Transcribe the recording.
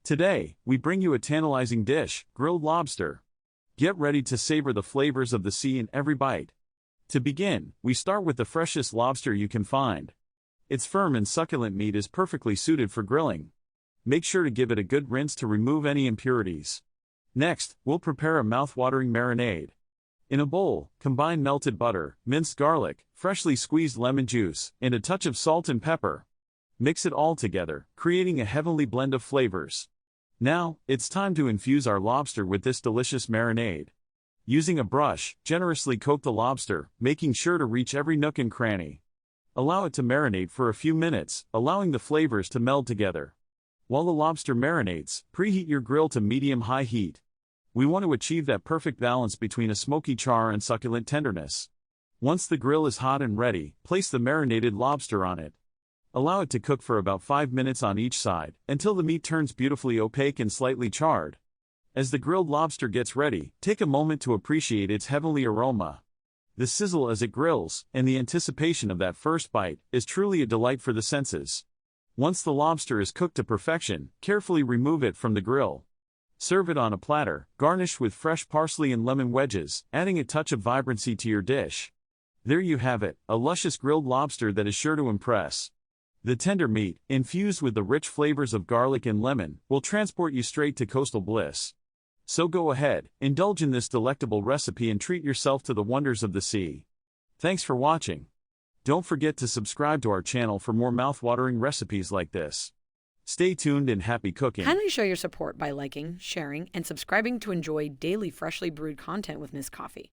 Today, we bring you a tantalizing dish, grilled lobster. Get ready to savor the flavors of the sea in every bite. To begin, we start with the freshest lobster you can find. Its firm and succulent meat is perfectly suited for grilling. Make sure to give it a good rinse to remove any impurities. Next, we'll prepare a mouth-watering marinade. In a bowl, combine melted butter, minced garlic, freshly squeezed lemon juice, and a touch of salt and pepper. Mix it all together, creating a heavenly blend of flavors. Now, it's time to infuse our lobster with this delicious marinade. Using a brush, generously coat the lobster, making sure to reach every nook and cranny. Allow it to marinate for a few minutes, allowing the flavors to meld together. While the lobster marinates, preheat your grill to medium-high heat. We want to achieve that perfect balance between a smoky char and succulent tenderness. Once the grill is hot and ready, place the marinated lobster on it. Allow it to cook for about 5 minutes on each side, until the meat turns beautifully opaque and slightly charred. As the grilled lobster gets ready, take a moment to appreciate its heavenly aroma. The sizzle as it grills, and the anticipation of that first bite, is truly a delight for the senses. Once the lobster is cooked to perfection, carefully remove it from the grill. Serve it on a platter, garnished with fresh parsley and lemon wedges, adding a touch of vibrancy to your dish. There you have it, a luscious grilled lobster that is sure to impress. The tender meat, infused with the rich flavors of garlic and lemon, will transport you straight to coastal bliss. So go ahead, indulge in this delectable recipe and treat yourself to the wonders of the sea. Thanks for watching. Don't forget to subscribe to our channel for more mouth-watering recipes like this. Stay tuned and happy cooking. Kindly show your support by liking, sharing, and subscribing to enjoy daily freshly brewed content with Ms. Coffee.